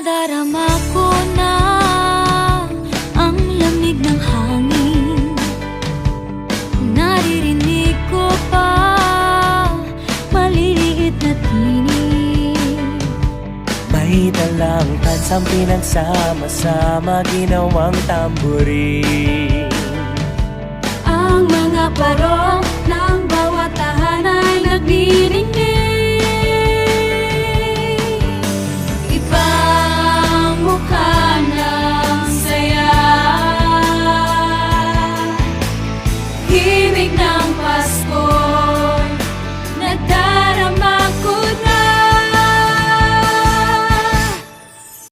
Nadarama ko na ang lamig ng hangin. Naririnig ko pa maliliit na tinig. May dalang tansang pinagsama-sama, ginawang tamborin. Ang mga parol ng bawat tahanay nagdidinig.